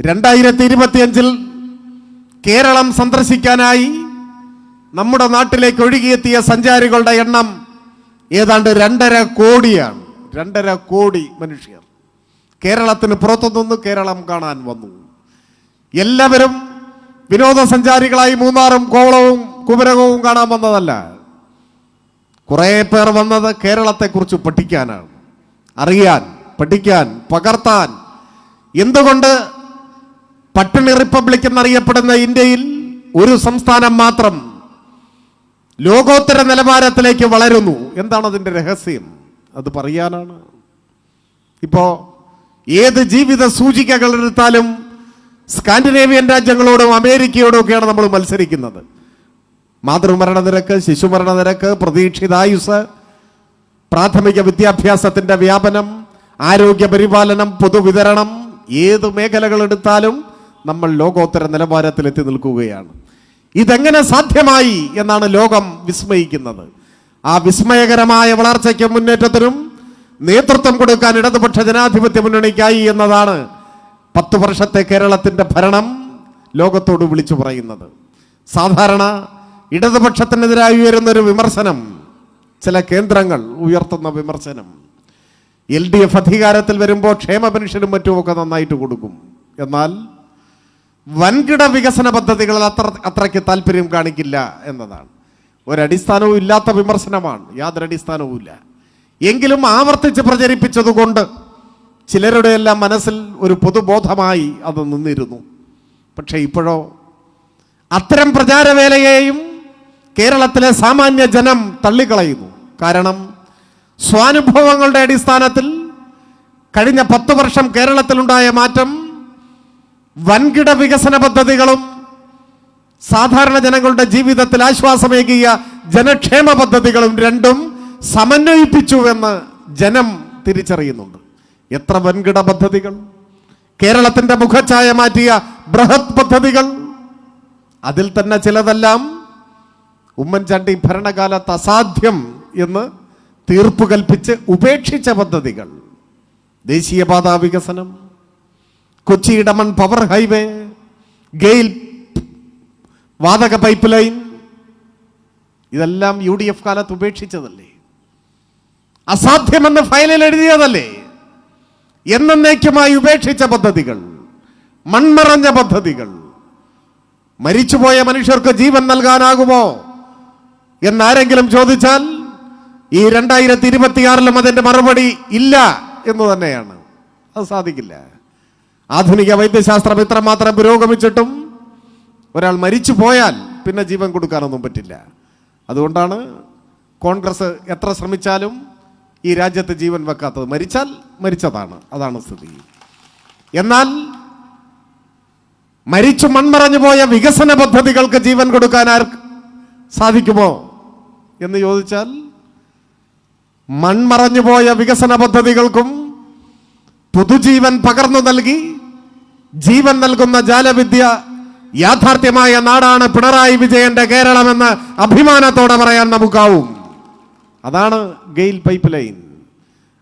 2025 കേരളം സന്ദർശിക്കാനായി നമ്മുടെ നാട്ടിലേക്ക് ഒഴുകിയെത്തിയ സഞ്ചാരികളുടെ എണ്ണം ഏതാണ്ട് 2.5 കോടിയാണ്. 2.5 കോടി മനുഷ്യർ കേരളത്തിന് പുറത്തുനിന്ന് കേരളം കാണാൻ വന്നു. എല്ലാവരും വിനോദസഞ്ചാരികളായി മൂന്നാറും കോവളവും കുമരകവും കാണാൻ വന്നതല്ല. കുറേ പേർ വന്നത് കേരളത്തെക്കുറിച്ച് പഠിക്കാനാണ്, അറിയാൻ, പഠിക്കാൻ, പകർത്താൻ. എന്തുകൊണ്ട് പട്ടിണി റിപ്പബ്ലിക് എന്നറിയപ്പെടുന്ന ഇന്ത്യയിൽ ഒരു സംസ്ഥാനം മാത്രം ലോകോത്തര നിലവാരത്തിലേക്ക് വളരുന്നു? എന്താണ് അതിൻ്റെ രഹസ്യം? അത് പറയാനാണ്. ഇപ്പോൾ ഏത് ജീവിത സൂചികകൾ എടുത്താലും സ്കാൻഡിനേവിയൻ രാജ്യങ്ങളോടും അമേരിക്കയോടും ഒക്കെയാണ് നമ്മൾ മത്സരിക്കുന്നത്. മാതൃമരണ നിരക്ക്, ശിശുമരണ നിരക്ക്, പ്രതീക്ഷിതായുസ്, പ്രാഥമിക വിദ്യാഭ്യാസത്തിൻ്റെ വ്യാപനം, ആരോഗ്യ പരിപാലനം, പൊതുവിതരണം, ഏത് മേഖലകൾ എടുത്താലും നമ്മൾ ലോകോത്തര നിലവാരത്തിലെത്തി നിൽക്കുകയാണ്. ഇതെങ്ങനെ സാധ്യമായി എന്നാണ് ലോകം വിസ്മയിക്കുന്നത്. ആ വിസ്മയകരമായ വളർച്ചയ്ക്കും മുന്നേറ്റത്തിനും നേതൃത്വം കൊടുക്കാൻ ഇടതുപക്ഷ ജനാധിപത്യ മുന്നണിക്കായി എന്നതാണ് 10 വർഷത്തെ കേരളത്തിൻ്റെ ഭരണം ലോകത്തോട് വിളിച്ചു പറയുന്നത്. സാധാരണ ഇടതുപക്ഷത്തിനെതിരായി ഉയരുന്നൊരു വിമർശനം, ചില കേന്ദ്രങ്ങൾ ഉയർത്തുന്ന വിമർശനം, LDF അധികാരത്തിൽ വരുമ്പോൾ ക്ഷേമ പെൻഷനും മറ്റുമൊക്കെ നന്നായിട്ട് കൊടുക്കും, എന്നാൽ വൻകിട വികസന പദ്ധതികളിൽ അത്രയ്ക്ക് താല്പര്യം കാണിക്കില്ല എന്നതാണ്. ഒരടിസ്ഥാനവും ഇല്ലാത്ത വിമർശനമാണ്, യാതൊരു അടിസ്ഥാനവും ഇല്ല. എങ്കിലും ആവർത്തിച്ച് പ്രചരിപ്പിച്ചതുകൊണ്ട് ചിലരുടെ എല്ലാം മനസ്സിൽ ഒരു പൊതുബോധമായി അത് നിന്നിരുന്നു. പക്ഷേ ഇപ്പോഴോ അത്തരം പ്രചാരവേലയെയും കേരളത്തിലെ സാമാന്യ ജനം തള്ളിക്കളയുന്നു. കാരണം സ്വാനുഭവങ്ങളുടെ അടിസ്ഥാനത്തിൽ കഴിഞ്ഞ 10 വർഷം കേരളത്തിലുണ്ടായ മാറ്റം വൻകിട വികസന പദ്ധതികളും സാധാരണ ജനങ്ങളുടെ ജീവിതത്തിൽ ആശ്വാസമേകിയ ജനക്ഷേമ പദ്ധതികളും രണ്ടും സമന്വയിപ്പിച്ചുവെന്ന് ജനം തിരിച്ചറിയുന്നുണ്ട്. എത്ര വൻകിട പദ്ധതികൾ, കേരളത്തിൻ്റെ മുഖച്ഛായ മാറ്റിയ ബൃഹത് പദ്ധതികൾ. അതിൽ തന്നെ ചിലതെല്ലാം ഉമ്മൻചാണ്ടി ഭരണകാലത്ത് അസാധ്യം എന്ന് തീർപ്പ് കൽപ്പിച്ച് ഉപേക്ഷിച്ച പദ്ധതികൾ. ദേശീയപാത വികസനം, കൊച്ചി ഇടമൺ പവർ ഹൈവേ, ഗെയിൽ വാതക പൈപ്പ് ലൈൻ, ഇതെല്ലാം UDF കാലത്ത് ഉപേക്ഷിച്ചതല്ലേ? അസാധ്യമെന്ന് ഫയലിൽ എഴുതിയതല്ലേ? എന്നേക്കുമായി ഉപേക്ഷിച്ച പദ്ധതികൾ, മൺമറഞ്ഞ പദ്ധതികൾ. മരിച്ചുപോയ മനുഷ്യർക്ക് ജീവൻ നൽകാനാകുമോ എന്നാരെങ്കിലും ചോദിച്ചാൽ ഈ 2026 അതിൻ്റെ മറുപടി ഇല്ല എന്ന് തന്നെയാണ്. അത് സാധിക്കില്ല. ആധുനിക വൈദ്യശാസ്ത്രം ഇത്രമാത്രം പുരോഗമിച്ചിട്ടും ഒരാൾ മരിച്ചു പോയാൽ പിന്നെ ജീവൻ കൊടുക്കാനൊന്നും പറ്റില്ല. അതുകൊണ്ടാണ് കോൺഗ്രസ് എത്ര ശ്രമിച്ചാലും ഈ രാജ്യത്ത് ജീവൻ വെക്കാത്തത്. മരിച്ചാൽ മരിച്ചതാണ്, അതാണ് സ്ഥിതി. എന്നാൽ മരിച്ചു മൺമറഞ്ഞു പോയ വികസന പദ്ധതികൾക്ക് ജീവൻ കൊടുക്കാൻ ആർക്ക് സാധിക്കുമോ എന്ന് ചോദിച്ചാൽ മൺമറഞ്ഞു പോയ വികസന പദ്ധതികൾക്കും പുതുജീവൻ പകർന്നു നൽകി ജീവൻ നൽകുന്ന ജാലവിദ്യ യാഥാർത്ഥ്യമായ നാടാണ് പിണറായി വിജയന്റെ കേരളമെന്ന് അഭിമാനത്തോടെ പറയാൻ നമുക്കാവും. അതാണ് ഗെയിൽ പൈപ്പ് ലൈൻ,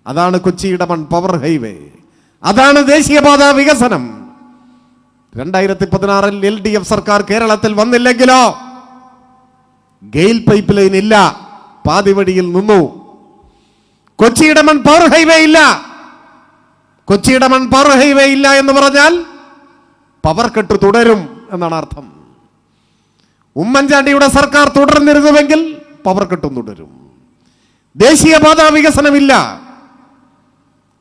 അതാണ് കൊച്ചി ഇടമൺ പവർ ഹൈവേ, അതാണ് ദേശീയപാത വികസനം. 2016 LDF സർക്കാർ കേരളത്തിൽ വന്നില്ലെങ്കിലോ ഗെയിൽ പൈപ്പ് ലൈൻ ഇല്ല, പാതി വഴിയിൽ നിന്നു. കൊച്ചി ഇടമൺ പവർ ഹൈവേ ഇല്ല. കൊച്ചി ഇടമൺ പവർ ഹൈവേ ഇല്ല എന്ന് പറഞ്ഞാൽ പവർ കട്ട് തുടരും എന്നാണ് അർത്ഥം. ഉമ്മൻചാണ്ടിയുടെ സർക്കാർ തുടർന്നിരുന്നുവെങ്കിൽ പവർ കട്ടും തുടരും. ദേശീയപാത വികസനമില്ല.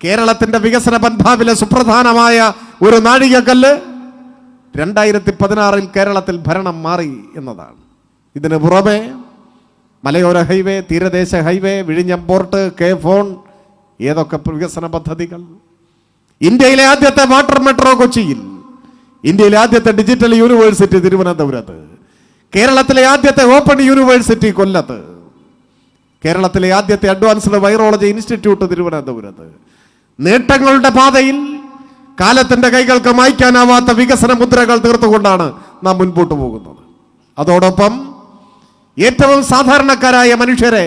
കേരളത്തിന്റെ വികസന പന്ഥാവിലെ സുപ്രധാനമായ ഒരു നാഴികക്കല്ല് 2016 കേരളത്തിൽ ഭരണം മാറി എന്നതാണ്. ഇതിന് പുറമെ മലയോര ഹൈവേ, തീരദേശ ഹൈവേ, വിഴിഞ്ഞം പോർട്ട്, K-ഫോൺ, ഏതൊക്കെ വികസന പദ്ധതികൾ. ഇന്ത്യയിലെ ആദ്യത്തെ വാട്ടർ മെട്രോ കൊച്ചിയിൽ, ഇന്ത്യയിലെ ആദ്യത്തെ ഡിജിറ്റൽ യൂണിവേഴ്സിറ്റി തിരുവനന്തപുരത്ത്, കേരളത്തിലെ ആദ്യത്തെ ഓപ്പൺ യൂണിവേഴ്സിറ്റി കൊല്ലത്ത്, കേരളത്തിലെ ആദ്യത്തെ അഡ്വാൻസ്ഡ് വൈറോളജി ഇൻസ്റ്റിറ്റ്യൂട്ട് തിരുവനന്തപുരത്ത്. നേട്ടങ്ങളുടെ പാതയിൽ കാലത്തിന്റെ കൈകൾക്ക് മായ്ക്കാനാവാത്ത വികസന മുദ്രകൾ തീർത്തുകൊണ്ടാണ് നാം മുൻപോട്ട് പോകുന്നത്. അതോടൊപ്പം ഏറ്റവും സാധാരണക്കാരായ മനുഷ്യരെ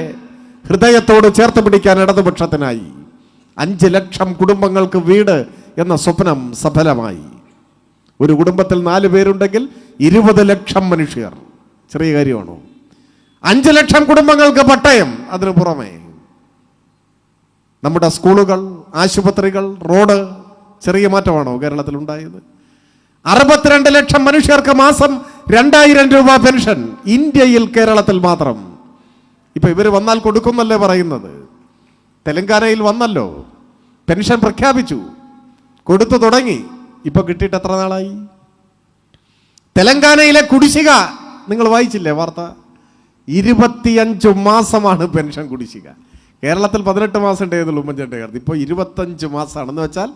ഹൃദയത്തോട് ചേർത്ത് പിടിക്കാൻ ഇടതുപക്ഷത്തിനായി 5 ലക്ഷം കുടുംബങ്ങൾക്ക് വീട് എന്ന സ്വപ്നം സഫലമായി. ഒരു കുടുംബത്തിൽ 4 പേരുണ്ടെങ്കിൽ 20 ലക്ഷം മനുഷ്യർ. ചെറിയ കാര്യമാണോ? 5 ലക്ഷം കുടുംബങ്ങൾക്ക് പട്ടയം. അതിനു പുറമെ നമ്മുടെ സ്കൂളുകൾ, ആശുപത്രികൾ, റോഡ്. ചെറിയ മാറ്റമാണോ കേരളത്തിൽ ഉണ്ടായത്? 62 ലക്ഷം മനുഷ്യർക്ക് മാസം 2000 രൂപ പെൻഷൻ ഇന്ത്യയിൽ, കേരളത്തിൽ മാത്രം. ഇപ്പൊ ഇവര് വന്നാൽ കൊടുക്കുന്നല്ലേ പറയുന്നത്. തെലങ്കാനയിൽ വന്നല്ലോ, പെൻഷൻ പ്രഖ്യാപിച്ചു, കൊടുത്തു തുടങ്ങി. ഇപ്പൊ കിട്ടിയിട്ട് എത്ര നാളായി? തെലങ്കാനയിലെ കുടിശ്ശിക നിങ്ങൾ വായിച്ചില്ലേ വാർത്ത? 25 മാസമാണ് പെൻഷൻ കുടിശ്ശിക. കേരളത്തിൽ 18 മാസം ഉണ്ടായിരുന്നുള്ളൂ ഉമ്മൻചാണ്ടി കാലത്ത്. ഇപ്പോൾ 25 മാസമാണെന്ന് വെച്ചാൽ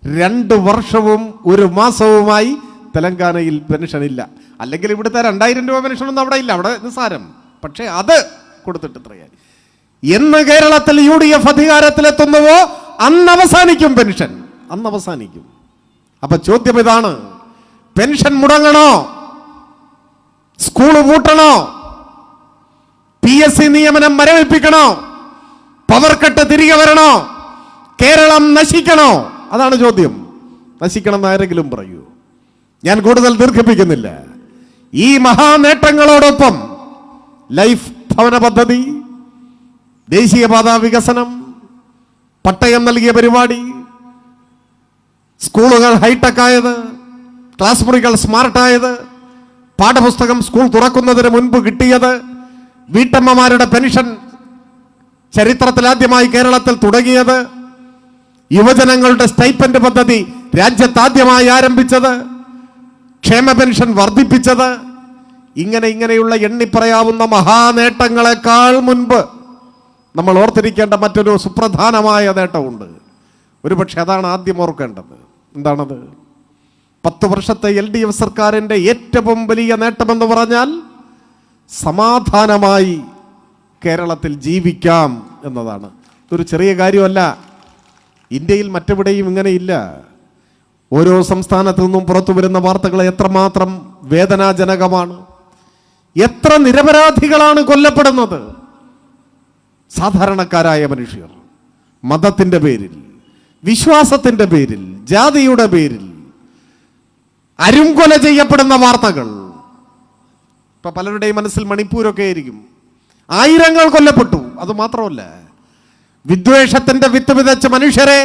2 വർഷവും 1 മാസവുമായി തെലങ്കാനയിൽ പെൻഷൻ ഇല്ല. അല്ലെങ്കിൽ ഇവിടുത്തെ 2000 രൂപ പെൻഷനൊന്നും അവിടെ ഇല്ല, അവിടെ നിസ്സാരം. പക്ഷേ അത് കൊടുത്തിട്ട് ഇത്രയായി. എന്ന് കേരളത്തിൽ UDF അധികാരത്തിലെത്തുന്നുവോ അന്ന് അവസാനിക്കും പെൻഷൻ, അന്ന് അവസാനിക്കും. അപ്പൊ ചോദ്യം ഇതാണ്, പെൻഷൻ മുടങ്ങണോ? സ്കൂൾ പൂട്ടണോ? PSC നിയമനം മരവിപ്പിക്കണോ? പവർ കട്ട് തിരികെ വരണോ? കേരളം നശിക്കണോ? അതാണ് ചോദ്യം. നശിക്കണം എന്ന് ആരെങ്കിലും പറയൂ? ഞാൻ കൂടുതൽ ദീർഘിപ്പിക്കുന്നില്ല. ഈ മഹാനേട്ടങ്ങളോടൊപ്പം ലൈഫ് ഭവന പദ്ധതി, ദേശീയപാത വികസനം, പട്ടയം നൽകിയ പരിപാടി, സ്കൂളുകൾ ഹൈടെക് ആയത്, ക്ലാസ് മുറികൾ സ്മാർട്ടായത്, പാഠപുസ്തകം സ്കൂൾ തുറക്കുന്നതിന് മുൻപ് കിട്ടിയത്, വീട്ടമ്മമാരുടെ പെൻഷൻ ചരിത്രത്തിലാദ്യമായി കേരളത്തിൽ തുടങ്ങിയത്, യുവജനങ്ങളുടെ സ്റ്റൈപ്പൻഡ് പദ്ധതി രാജ്യത്താദ്യമായി ആരംഭിച്ചത്, ക്ഷേമ പെൻഷൻ വർദ്ധിപ്പിച്ചത്, ഇങ്ങനെയുള്ള എണ്ണിപ്പറയാവുന്ന മഹാനേട്ടങ്ങളെക്കാൾ മുൻപ് നമ്മൾ ഓർത്തിരിക്കേണ്ട മറ്റൊരു സുപ്രധാനമായ നേട്ടമുണ്ട്. ഒരുപക്ഷെ അതാണ് ആദ്യം ഓർക്കേണ്ടത്. എന്താണത്? 10 വർഷത്തെ LDF സർക്കാരിൻ്റെ ഏറ്റവും വലിയ നേട്ടമെന്ന് പറഞ്ഞാൽ സമാധാനമായി കേരളത്തിൽ ജീവിക്കാം എന്നതാണ്. ഇതൊരു ചെറിയ കാര്യമല്ല. ഇന്ത്യയിൽ മറ്റെവിടെയും ഇങ്ങനെയില്ല. ഓരോ സംസ്ഥാനത്തു നിന്നും പുറത്തു വരുന്ന വാർത്തകൾ എത്രമാത്രം വേദനാജനകമാണ്. എത്ര നിരപരാധികളാണ് കൊല്ലപ്പെടുന്നത്. സാധാരണക്കാരായ മനുഷ്യർ മതത്തിൻ്റെ പേരിൽ, വിശ്വാസത്തിൻ്റെ പേരിൽ, ജാതിയുടെ പേരിൽ അരുംകൊല ചെയ്യപ്പെടുന്ന വാർത്തകൾ. ഇപ്പൊ പലരുടെയും മനസ്സിൽ മണിപ്പൂരൊക്കെ ആയിരിക്കും. 1000 കൊല്ലപ്പെട്ടു. അത് മാത്രമല്ല, വിദ്വേഷത്തിന്റെ വിത്ത് വിതച്ച മനുഷ്യരെ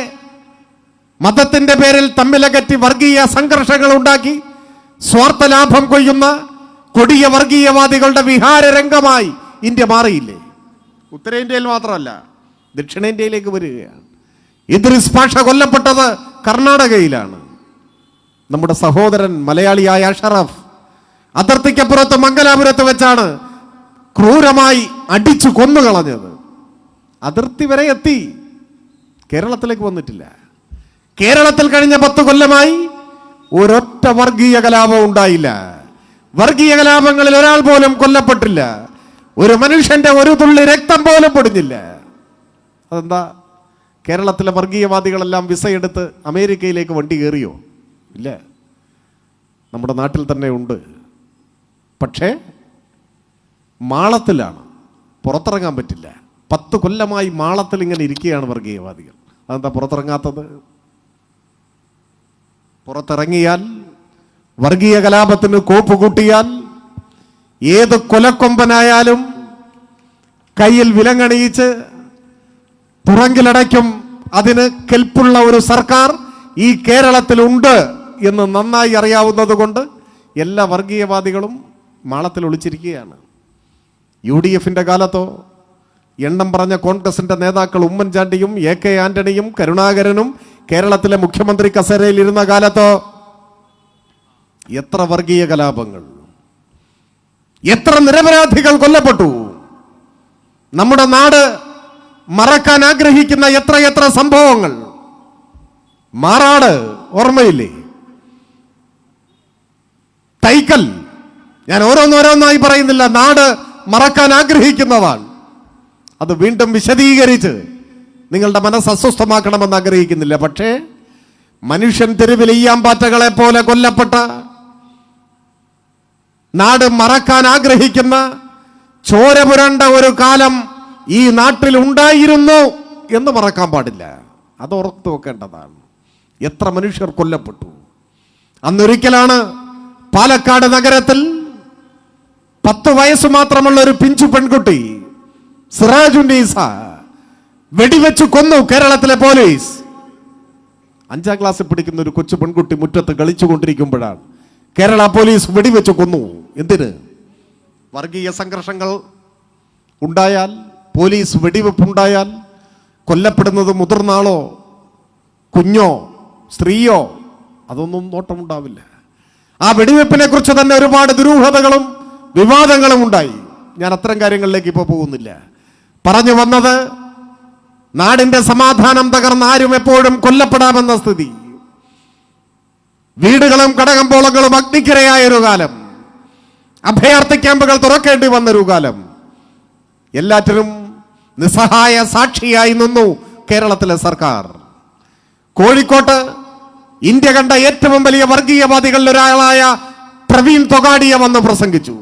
മതത്തിന്റെ പേരിൽ തമ്മിലകറ്റി വർഗീയ സംഘർഷങ്ങൾ ഉണ്ടാക്കി സ്വാർത്ഥ ലാഭം കൊയ്യുന്ന കൊടിയ വർഗീയവാദികളുടെ വിഹാരരംഗമായി ഇന്ത്യ മാറിയില്ലേ? ഉത്തരേന്ത്യയിൽ മാത്രമല്ല, ദക്ഷിണേന്ത്യയിലേക്ക് വരികയാണ്. ഇദ്രിസ് പാഷ കൊല്ലപ്പെട്ടത് കർണാടകയിലാണ്. നമ്മുടെ സഹോദരൻ മലയാളിയായ അഷറഫ് അതിർത്തിക്കപ്പുറത്ത് മംഗലാപുരത്ത് വെച്ചാണ് ക്രൂരമായി അടിച്ചു കൊന്നുകളഞ്ഞത്. അതിർത്തി വരെ എത്തി, കേരളത്തിലേക്ക് വന്നിട്ടില്ല. കേരളത്തിൽ കഴിഞ്ഞ 10 കൊല്ലമായി ഒരൊറ്റ വർഗീയ കലാപം ഉണ്ടായില്ല. വർഗീയ കലാപങ്ങളിൽ ഒരാൾ പോലും കൊല്ലപ്പെട്ടില്ല. ഒരു മനുഷ്യന്റെ ഒരു തുള്ളി രക്തം പോലും പൊടിഞ്ഞില്ല. അതെന്താ? കേരളത്തിലെ വർഗീയവാദികളെല്ലാം വിസയെടുത്ത് അമേരിക്കയിലേക്ക് വണ്ടി കയറിയോ? ഇല്ല, നമ്മുടെ നാട്ടിൽ തന്നെ ഉണ്ട്. പക്ഷേ മാളത്തിലാണ്, പുറത്തിറങ്ങാൻ പറ്റില്ല. 10 കൊല്ലമായി മാളത്തിൽ ഇങ്ങനെ ഇരിക്കുകയാണ് വർഗീയവാദികൾ. അതെന്താ പുറത്തിറങ്ങാത്തത്? പുറത്തിറങ്ങിയാൽ, വർഗീയ കലാപത്തിന് കോപ്പ് കൂട്ടിയാൽ, ഏത് കൊലക്കൊമ്പനായാലും കയ്യിൽ വിലങ്ങണിയിച്ച് പുറങ്കിലടയ്ക്കും. അതിന് കെൽപ്പുള്ള ഒരു സർക്കാർ ഈ കേരളത്തിലുണ്ട് എന്ന് നന്നായി അറിയാവുന്നത് കൊണ്ട് എല്ലാ വർഗീയവാദികളും മാളത്തിൽ ഒളിച്ചിരിക്കുകയാണ്. UDFന്റെ കാലത്തോ എണ്ണം പറഞ്ഞ കോൺഗ്രസിന്റെ നേതാക്കൾ ഉമ്മൻചാണ്ടിയും AK ആന്റണിയും കരുണാകരനും കേരളത്തിലെ മുഖ്യമന്ത്രി കസേരയിൽ ഇരുന്ന കാലത്തോ എത്ര വർഗീയ കലാപങ്ങൾ, എത്ര നിരപരാധികൾ കൊല്ലപ്പെട്ടു. നമ്മുടെ നാട് മറക്കാൻ ആഗ്രഹിക്കുന്ന എത്ര സംഭവങ്ങൾ. മാറാട് ഓർമ്മയില്ലേ? തൈക്കൽ. ഞാൻ ഓരോന്നോരോന്നായി പറയുന്നില്ല, നാട് മറക്കാൻ ആഗ്രഹിക്കുന്നതാണ്. അത് വീണ്ടും വിശദീകരിച്ച് നിങ്ങളുടെ മനസ്സ് അസ്വസ്ഥമാക്കണമെന്ന് ആഗ്രഹിക്കുന്നില്ല. പക്ഷേ മനുഷ്യൻ തെരുവിൽ ഈയാമ്പാറ്റകളെ പോലെ കൊല്ലപ്പെട്ട, നാട് മറക്കാൻ ആഗ്രഹിക്കുന്ന, ചോര പുരണ്ട ഒരു കാലം ഈ നാട്ടിൽ ഉണ്ടായിരുന്നു എന്ന് മറക്കാൻ പാടില്ല. അത് ഓർത്തു വെക്കേണ്ടതാണ്. എത്ര മനുഷ്യർ കൊല്ലപ്പെട്ടു, അന്നൊരിക്കലാണ് പാലക്കാട് നഗരത്തിൽ 10 വയസ്സ് മാത്രമുള്ള ഒരു പിഞ്ചു പെൺകുട്ടി സിറാജുന്നീസ വെടിവെച്ച് കൊന്നു കേരളത്തിലെ പോലീസ്. 5ാം ക്ലാസ്സിൽ പഠിക്കുന്ന ഒരു കൊച്ചു പെൺകുട്ടി മുറ്റത്ത് കളിച്ചുകൊണ്ടിരിക്കുമ്പോഴാണ് കേരള പോലീസ് വെടിവെച്ച് കൊന്നു. എന്തിന്? വർഗീയ സംഘർഷങ്ങൾ ഉണ്ടായാൽ, പോലീസ് വെടിവെപ്പുണ്ടായാൽ കൊല്ലപ്പെടുന്നത് മുതിർന്ന ആളോ കുഞ്ഞോ സ്ത്രീയോ അതൊന്നും നോട്ടമുണ്ടാവില്ല. ആ വെടിവെപ്പിനെ കുറിച്ച് തന്നെ ഒരുപാട് ദുരൂഹതകളും വിവാദങ്ങളും ഉണ്ടായി. ഞാൻ അത്തരം കാര്യങ്ങളിലേക്ക് ഇപ്പോൾ പോകുന്നില്ല. പറഞ്ഞു വന്നത്, നാടിന്റെ സമാധാനം തകർന്ന് ആരും എപ്പോഴും കൊല്ലപ്പെടാമെന്ന സ്ഥിതി, വീടുകളും കടകമ്പോളങ്ങളും അഗ്നിക്കിരയായൊരു കാലം, അഭയാർത്ഥി ക്യാമ്പുകൾ തുറക്കേണ്ടി വന്നൊരു കാലം, എല്ലാറ്റിനും നിസ്സഹായ സാക്ഷിയായി നിന്നു കേരളത്തിലെ സർക്കാർ. കോഴിക്കോട്ട് ഇന്ത്യ കണ്ട ഏറ്റവും വലിയ വർഗീയവാദികളിൽ ഒരാളായ പ്രവീൺ തൊഗാഡിയ വന്ന് പ്രസംഗിച്ചു.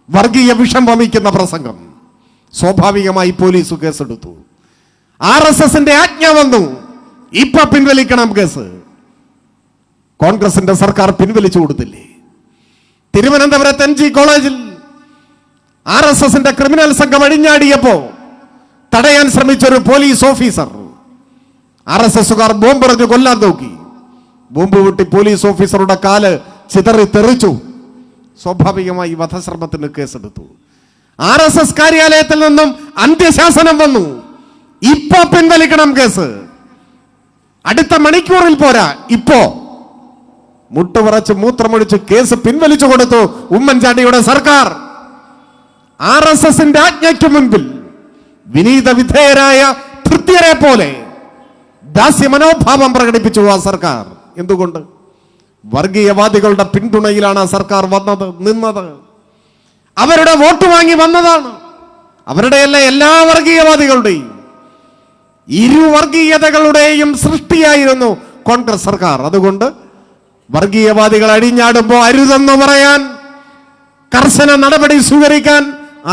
വർഗീയ വിഷം വമിക്കുന്ന പ്രസംഗം. സ്വാഭാവികമായി പോലീസ് കേസെടുത്തു. RSSന്റെ ആജ്ഞ വന്നു, ഇപ്പൊ പിൻവലിക്കണം കേസ്. കോൺഗ്രസിന്റെ സർക്കാർ പിൻവലിച്ചു കൊടുത്തില്ലേ? തിരുവനന്തപുരത്ത് NG കോളേജിൽ RSSന്റെ ക്രിമിനൽ സംഘം അഴിഞ്ഞാടിയപ്പോ തടയാൻ ശ്രമിച്ചൊരു പോലീസ് ഓഫീസർ RSSുകാർ ബോംബെറിഞ്ഞു കൊല്ലാൻ നോക്കി. ബോംബ് പൊട്ടി പോലീസ് ഓഫീസറുടെ കാല് ചിതറി തെറിച്ചു. സ്വാഭാവികമായി വധശ്രമത്തിന് കേസെടുത്തു. RSS കാര്യാലയത്തിൽ നിന്നും അന്ത്യശാസനം വന്നു, ഇപ്പൊ പിൻവലിക്കണം കേസ്. അടുത്ത മണിക്കൂറിൽ പോരാ, ഇപ്പോ മുട്ടുപറച്ച് മൂത്രമൊഴിച്ച് കേസ് പിൻവലിച്ചു കൊടുത്തു ഉമ്മൻചാണ്ടിയുടെ സർക്കാർ. RSSന്റെ ആജ്ഞയ്ക്ക് മുൻപിൽ വിനീത വിധേയരായ ഭൃത്യരെ പോലെ ദാസ്യ മനോഭാവം പ്രകടിപ്പിച്ചു ആ സർക്കാർ. എന്തുകൊണ്ട്? വർഗീയവാദികളുടെ പിന്തുണയിലാണ് ആ സർക്കാർ നിന്നത്. അവരുടെ വോട്ട് വാങ്ങി വന്നതാണ്. അവരുടെയല്ല, എല്ലാ വർഗീയവാദികളുടെയും ഇരുവർഗീയതകളുടെയും സൃഷ്ടിയായിരുന്നു കോൺഗ്രസ് സർക്കാർ. അതുകൊണ്ട് വർഗീയവാദികൾ അഴിഞ്ഞാടുമ്പോ അരുതെന്ന് പറയാൻ, കർശന നടപടി സ്വീകരിക്കാൻ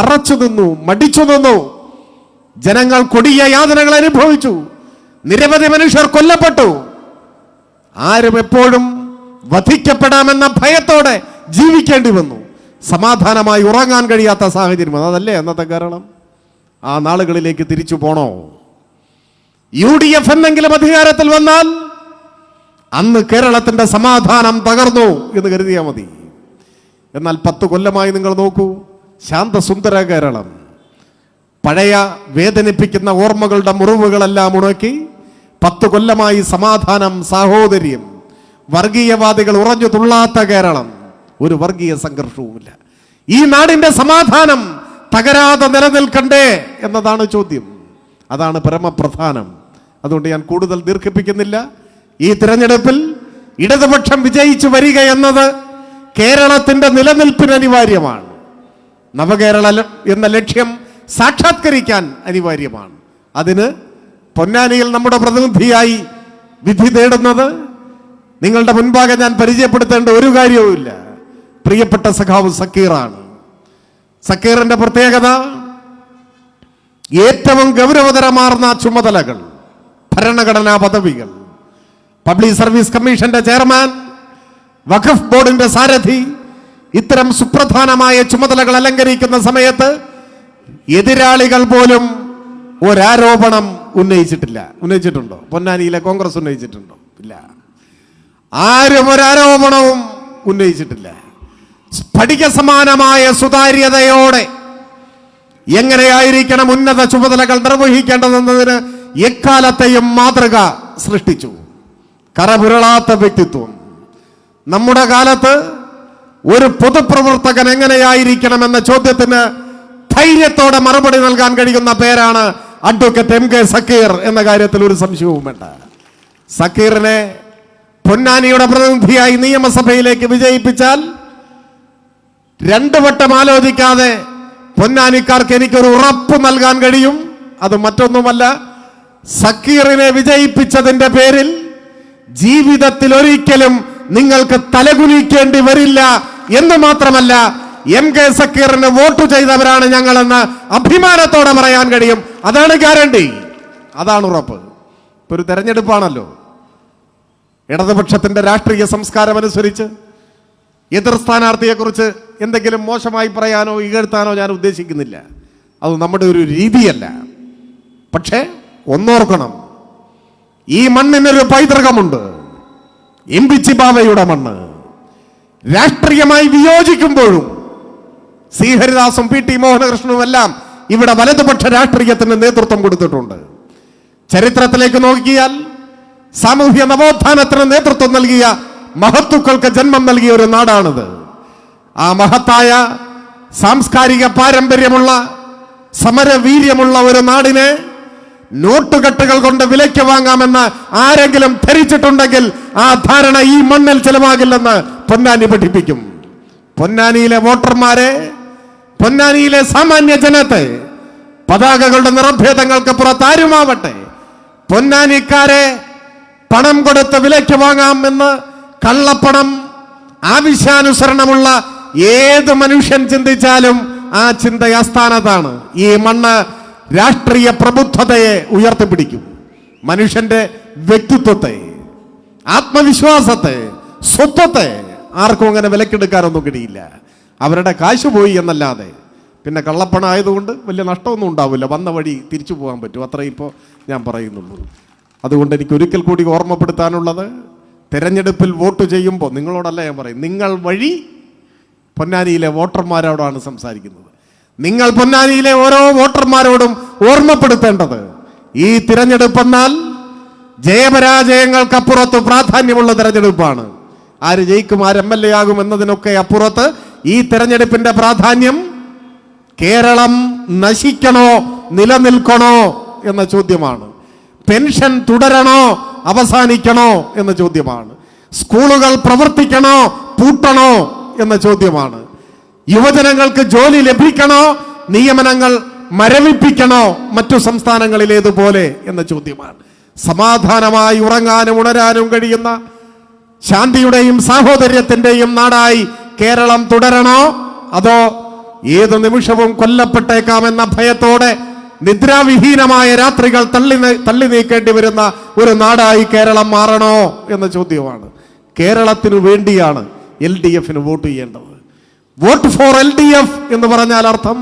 അറച്ചു നിന്നു, മടിച്ചു നിന്നു. ജനങ്ങൾ കൊടിയ യാതനകൾ അനുഭവിച്ചു. നിരവധി മനുഷ്യർ കൊല്ലപ്പെട്ടു. ആരും എപ്പോഴും വധിക്കപ്പെടാമെന്ന ഭയത്തോടെ ജീവിക്കേണ്ടി വന്നു. സമാധാനമായി ഉറങ്ങാൻ കഴിയാത്ത സാഹചര്യം. അതല്ലേ അന്നത്തെ കേരളം? ആ നാളുകളിലേക്ക് തിരിച്ചു പോണോ? UDF എന്നെങ്കിലും അധികാരത്തിൽ വന്നാൽ അന്ന് കേരളത്തിന്റെ സമാധാനം തകർന്നു എന്ന് കരുതിയാൽ മതി. എന്നാൽ 10 കൊല്ലമായി നിങ്ങൾ നോക്കൂ, ശാന്തസുന്ദര കേരളം. പഴയ വേദനിപ്പിക്കുന്ന ഓർമ്മകളുടെ മുറിവുകളെല്ലാം ഉണക്കി 10 കൊല്ലമായി സമാധാനം, സാഹോദര്യം, വർഗീയവാദികൾ ഉറഞ്ഞു തുള്ളാത്ത കേരളം. ഒരു വർഗീയ സംഘർഷവുമില്ല. ഈ നാടിന്റെ സമാധാനം തകരാതെ നിലനിൽക്കണ്ടേ എന്നതാണ് ചോദ്യം. അതാണ് പരമപ്രധാനം. അതുകൊണ്ട് ഞാൻ കൂടുതൽ ദീർഘിപ്പിക്കുന്നില്ല. ഈ തിരഞ്ഞെടുപ്പിൽ ഇടതുപക്ഷം വിജയിച്ചു വരിക എന്നത് കേരളത്തിന്റെ നിലനിൽപ്പിന് അനിവാര്യമാണ്. നവകേരള എന്ന ലക്ഷ്യം സാക്ഷാത്കരിക്കാൻ അനിവാര്യമാണ്. അതിന് പൊന്നാനിയിൽ നമ്മുടെ പ്രതിനിധിയായി വിധി തേടുന്നത് നിങ്ങളുടെ മുൻപാകെ ഞാൻ പരിചയപ്പെടുത്തേണ്ട ഒരു കാര്യവുമില്ല, പ്രിയപ്പെട്ട സഖാവ് സക്കീറാണ്. സക്കീറിന്റെ പ്രത്യേകത, ഏറ്റവും ഗൗരവതരമാർന്ന ചുമതലകൾ, ഭരണഘടനാ പദവികൾ, പബ്ലിക് സർവീസ് കമ്മീഷന്റെ ചെയർമാൻ, വഖഫ് ബോർഡിന്റെ സാരഥി, ഇത്തരം സുപ്രധാനമായ ചുമതലകൾ അലങ്കരിക്കുന്ന സമയത്ത് എതിരാളികൾ പോലും ഒരാരോപണം ഉന്നയിച്ചിട്ടുണ്ടോ? പൊന്നാനിയിലെ കോൺഗ്രസ് ഉന്നയിച്ചിട്ടുണ്ടോ? ഇല്ല. ആരും ഒരാരോപണവും ഉന്നയിച്ചിട്ടില്ല. സ്ഫടിക സമാനമായ സുതാര്യതയോടെ എങ്ങനെയായിരിക്കണം ഉന്നത ചുമതലകൾ നിർവഹിക്കേണ്ടതെന്നതിന് എക്കാലത്തെയും മാതൃക സൃഷ്ടിച്ചു. കറപുരളാത്ത വ്യക്തിത്വം. നമ്മുടെ കാലത്ത് ഒരു പൊതുപ്രവർത്തകൻ എങ്ങനെയായിരിക്കണമെന്ന ചോദ്യത്തിന് ധൈര്യത്തോടെ മറുപടി നൽകാൻ കഴിയുന്ന പേരാണ് അഡ്വക്കേറ്റ് MK സക്കീർ എന്ന കാര്യത്തിൽ ഒരു സംശയവും വേണ്ട. സക്കീറിനെ പൊന്നാനിയുടെ പ്രതിനിധിയായി നിയമസഭയിലേക്ക് വിജയിപ്പിച്ചാൽ 2 വട്ടം ആലോചിക്കാതെ പൊന്നാനിക്കാർക്ക് എനിക്കൊരു ഉറപ്പ് നൽകാൻ കഴിയും. അത് മറ്റൊന്നുമല്ല, സക്കീറിനെ വിജയിപ്പിച്ചതിന്റെ പേരിൽ ജീവിതത്തിൽ ഒരിക്കലും നിങ്ങൾക്ക് തലകുനിക്കേണ്ടി വരില്ല എന്ന് മാത്രമല്ല, MK സക്കീറിന് വോട്ട് ചെയ്തവരാണ് ഞങ്ങളെന്ന് അഭിമാനത്തോടെ പറയാൻ കഴിയും. അതാണ് ഗ്യാരണ്ടി, അതാണ് ഉറപ്പ്. ഇപ്പൊ ഒരു തെരഞ്ഞെടുപ്പാണല്ലോ. ഇടതുപക്ഷത്തിന്റെ രാഷ്ട്രീയ സംസ്കാരം അനുസരിച്ച് എതിർ സ്ഥാനാർത്ഥിയെക്കുറിച്ച് എന്തെങ്കിലും മോശമായി പറയാനോ ഇകഴ്ത്താനോ ഞാൻ ഉദ്ദേശിക്കുന്നില്ല. അത് നമ്മുടെ ഒരു രീതിയല്ല. പക്ഷേ ഒന്നോർക്കണം, ഈ മണ്ണിനൊരു പൈതൃകമുണ്ട്. ഇമ്പിച്ചി ബാവയുടെ മണ്ണ്. രാഷ്ട്രീയമായി വിയോജിക്കുമ്പോഴും സി ഹരിദാസും പി ടി മോഹനകൃഷ്ണനും എല്ലാം ഇവിടെ വലതുപക്ഷ രാഷ്ട്രീയത്തിന് നേതൃത്വം കൊടുത്തിട്ടുണ്ട്. ചരിത്രത്തിലേക്ക് നോക്കിയാൽ സാമൂഹ്യ നവോത്ഥാനത്തിന് നേതൃത്വം നൽകിയ മഹത്തുക്കൾക്ക് ജന്മം നൽകിയ ഒരു നാടാണിത്. ആ മഹത്തായ സാംസ്കാരിക പാരമ്പര്യമുള്ള സമരവീര്യമുള്ള ഒരു നാടിനെ നോട്ടുകെട്ടുകൾ കൊണ്ട് വിലയ്ക്ക് വാങ്ങാമെന്ന് ആരെങ്കിലും ധരിച്ചിട്ടുണ്ടെങ്കിൽ ആ ധാരണ ഈ മണ്ണിൽ ചെലവാകില്ലെന്ന് പൊന്നാനി പഠിപ്പിക്കും. പൊന്നാനിയിലെ വോട്ടർമാരെ, പൊന്നാനിയിലെ സാമാന്യ ജനത്തെ പതാകകളുടെ നിറഭേദങ്ങൾക്ക് പുറത്താരുമാവട്ടെ പൊന്നാനിക്കാരെ പണം കൊടുത്ത് വിലയ്ക്ക് വാങ്ങാമെന്ന് കള്ളപ്പണം ആവശ്യാനുസരണമുള്ള ഏത് മനുഷ്യൻ ചിന്തിച്ചാലും ആ ചിന്ത അസ്ഥാനത്താണ്. ഈ മണ്ണ് രാഷ്ട്രീയ പ്രബുദ്ധതയെ ഉയർത്തിപ്പിടിക്കും. മനുഷ്യന്റെ വ്യക്തിത്വത്തെ, ആത്മവിശ്വാസത്തെ, സ്വത്വത്തെ ആർക്കും അങ്ങനെ വിലക്കെടുക്കാനൊന്നും കഴിയില്ല. അവരുടെ കാശ് പോയി എന്നല്ലാതെ. പിന്നെ കള്ളപ്പണം ആയതുകൊണ്ട് വലിയ നഷ്ടമൊന്നും ഉണ്ടാവില്ല. വന്ന വഴി തിരിച്ചു പോകാൻ പറ്റും. അത്രേ ഇപ്പോൾ ഞാൻ പറയുന്നുള്ളൂ. അതുകൊണ്ട് എനിക്ക് ഒരിക്കൽ കൂടി ഓർമ്മപ്പെടുത്താനുള്ളത്, തെരഞ്ഞെടുപ്പിൽ വോട്ട് ചെയ്യുമ്പോൾ നിങ്ങളോടല്ല ഞാൻ പറയും, നിങ്ങൾ വഴി പൊന്നാനിയിലെ വോട്ടർമാരോടാണ് സംസാരിക്കുന്നത്. നിങ്ങൾ പൊന്നാനിയിലെ ഓരോ വോട്ടർമാരോടും ഓർമ്മപ്പെടുത്തേണ്ടത്, ഈ തിരഞ്ഞെടുപ്പെന്നാൽ ജയപരാജയങ്ങൾക്കപ്പുറത്ത് പ്രാധാന്യമുള്ള തിരഞ്ഞെടുപ്പാണ്. ആര് ജയിക്കും, ആര് എം എൽ എ ആകും എന്നതിനൊക്കെ അപ്പുറത്ത് ഈ തിരഞ്ഞെടുപ്പിന്റെ പ്രാധാന്യം കേരളം നശിക്കണോ നിലനിൽക്കണോ എന്ന ചോദ്യമാണ്. പെൻഷൻ തുടരണോ അവസാനിക്കണോ എന്ന ചോദ്യമാണ്. സ്കൂളുകൾ പ്രവർത്തിക്കണോ പൂട്ടണോ എന്ന ചോദ്യമാണ്. യുവജനങ്ങൾക്ക് ജോലി ലഭിക്കണോ നിയമനങ്ങൾ മരവിപ്പിക്കണോ മറ്റു സംസ്ഥാനങ്ങളിലേതുപോലെ എന്ന ചോദ്യമാണ്. സമാധാനമായി ഉറങ്ങാനും ഉണരാനും കഴിയുന്ന ശാന്തിയുടെയും സാഹോദര്യത്തിന്റെയും നാടായി കേരളം തുടരണോ, അതോ ഏത് നിമിഷവും കൊല്ലപ്പെട്ടേക്കാമെന്ന ഭയത്തോടെ നിദ്രാവിഹീനമായ രാത്രികൾ തള്ളി നീക്കേണ്ടി വരുന്ന ഒരു നാടായി കേരളം മാറണോ എന്ന ചോദ്യമാണ്. കേരളത്തിനു വേണ്ടിയാണ് LDF വോട്ട് ചെയ്യേണ്ടത്. വോട്ട് ഫോർ LDF എന്ന് പറഞ്ഞാൽ അർത്ഥം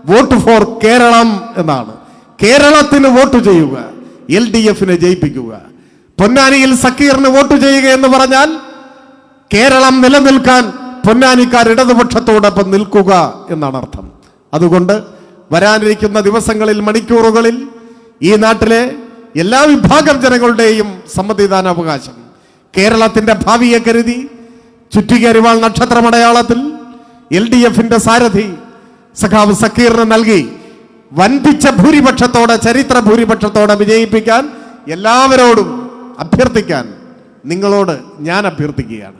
വോട്ട് ഫോർ കേരളം എന്നാണ്. കേരളത്തിന് വോട്ട് ചെയ്യുക, LDF ജയിപ്പിക്കുക. പൊന്നാനിയിൽ സക്കീറിന് വോട്ട് ചെയ്യുക എന്ന് പറഞ്ഞാൽ കേരളം നിലനിൽക്കാൻ പൊന്നാനിക്കാർ ഇടതുപക്ഷത്തോടൊപ്പം നിൽക്കുക എന്നാണ് അർത്ഥം. അതുകൊണ്ട് വരാനിരിക്കുന്ന ദിവസങ്ങളിൽ, മണിക്കൂറുകളിൽ ഈ നാട്ടിലെ എല്ലാ വിഭാഗം ജനങ്ങളുടെയും സമ്മതിദാനാവകാശം കേരളത്തിന്റെ ഭാവിയെ കരുതി ചുറ്റികരിവാൾ നക്ഷത്രമടയാളത്തിൽ LDF സാരഥി സഖാവ് സക്കീറിന് നൽകി വൻപിച്ച ഭൂരിപക്ഷത്തോടെ, ചരിത്ര ഭൂരിപക്ഷത്തോടെ വിജയിപ്പിക്കാൻ എല്ലാവരോടും അഭ്യർത്ഥിക്കാൻ നിങ്ങളോട് ഞാൻ അഭ്യർത്ഥിക്കുകയാണ്.